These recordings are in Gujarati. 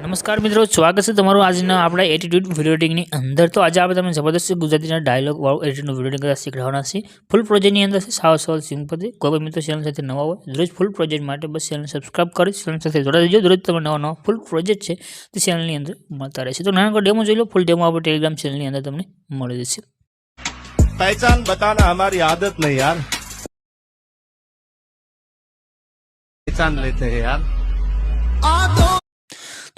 નમસ્કાર મિત્રો, સ્વાગત છે તમારું આજના આપણા એટીટ્યુડ વિડીયો એડિટિંગની અંદર. તો આજે આપણે તમને જબરદસ્ત ગુજરાતીના ડાયલોગ વાળું એડિટિંગનું વિડીયો એડિટિંગ શીખવાડવાના છે. ફૂલ પ્રોજેક્ટની અંદર છે, સાવ સરળ સિમ્પલ છે. કોઈ પણ મિત્રો ચેનલ સાથે નવા હોય દરરોજ ફૂલ પ્રોજેક્ટ માટે બસ ચેનલ સબસ્ક્રાઇબ કરી ચેનલ સાથે જોડાઈ દેજો. દરરોજ તમે નવા ફૂલ પ્રોજેક્ટ છે તે ચેનલની અંદર મળતા રહેશે. તો નાના ડેમો જોઈ લો. ફૂલ ડેમો આપણે ટેલિગ્રામ ચેનલની અંદર તમને મળી જશે. पहचान बताना हमारी आदत नहीं यार, पहचान लेते हैं यार.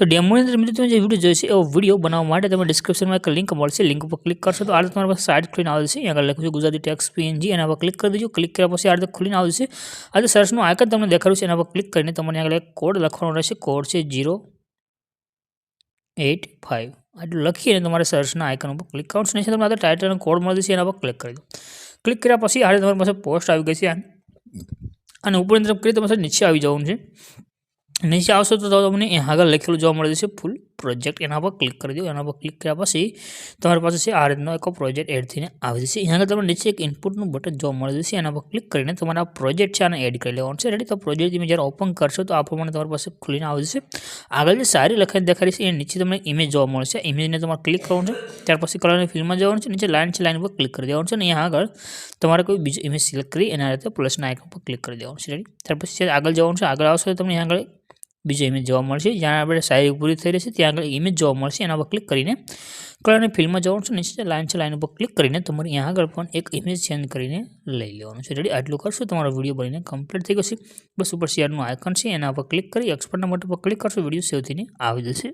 તો ડેમોની અંદર મિત્રો તમે જે વિડીયો જોઈશે એવો વિડીયો બનાવવા માટે તમે ડિસ્ક્રિપ્શનમાં એક લિંક મળશે. લિંક ઉપર ક્લિક કરશો તો આ તમારી પાસે સાઇટ ખુલીને આવે છે. અહીંયા આગળ લખ્યું છે ગુજરાતી ટેક્સ PNG, એના પર ક્લિક કરી દેજો. ક્લિક કર્યા પછી આ રીતે ખુલીને આવે છે. આ જે સર્ચનું આઇકન તમને દેખાડ્યું છે એના પર ક્લિક કરીને તમને આગળ એક કોડ લખવાનો રહેશે. કોડ છે 085. આટલું લખીને તમારે સર્ચના આઇકન ઉપર ક્લિક કરવાનું છે. તમને આ ટાઇટલ અને કોડ મળી જશે, એના પર ક્લિક કરી દો. ક્લિક કર્યા પછી આ તમારી પાસે પોસ્ટ આવી ગઈ છે અને ઉપરની તરફ કરી તમારે નીચે આવી જવાનું છે. નીચે આવશો તો તમને અહીં આગળ લખેલું જોવા મળે છે ફૂલ પ્રોજેક્ટ, એના પર ક્લિક કરી દો. એના પર ક્લિક કર્યા પછી તમારી પાસે છે આ રીતનો એક પ્રોજેક્ટ એડ થઈને આવી જશે. અહીં આગળ તમને નીચે એક ઇનપુટનું બટન જોવા મળે છે. એના પર ક્લિક કરીને તમારા પ્રોજેક્ટ છે આને એડ કરી લેવાનું છે. રેડી? તો પ્રોજેક્ટ તમે જ્યારે ઓપન કરશો તો આ પ્રમાણે તમારી પાસે ખુલીને આવી જશે. આગળ જે સારી લખાઈ દેખાડી છે એ નીચે તમને ઇમેજ જોવા મળશે. ઇમેજને તમારે ક્લિક કરવાનું છે. ત્યાર પછી કલરની ફિલ્મમાં જવાનું છે. નીચે લાઇન છે, લાઇન પર ક્લિક કરી દેવાનું છે. અને અહીંયા આગળ તમારે કોઈ બીજો ઇમેજ સિલેક્ટ કરી એના રીતે પ્લસના આઇકન પર ક્લિક કરી દેવાનું છે. રેડી? ત્યાર પછી આગળ જવાનું છે. આગળ આવશો તો તમને આગળ બીજો ઇમેજ જોવા મળશે. જ્યાં આપણે શાયરી પૂરી થઈ રહી છે ત્યાં આગળ ઇમેજ જોવા મળશે. એના પર ક્લિક કરીને કલરની ફિલ્મમાં જવાનું છે. નીચે લાઇન છે, લાઇન ઉપર ક્લિક કરીને તમારે અહીંયા આગળ પણ એક ઇમેજ ચેન્જ કરીને લઈ લેવાનું છે. રેડી? આટલું કરશો તમારો વિડીયો બનીને કમ્પ્લીટ થઈ ગયો છે. બસ ઉપર શેરનું આઇકન છે એના પર ક્લિક કરી એક્સપોર્ટના બટન પર ક્લિક કરશો, વિડીયો સેવ થઈને આવી જશે.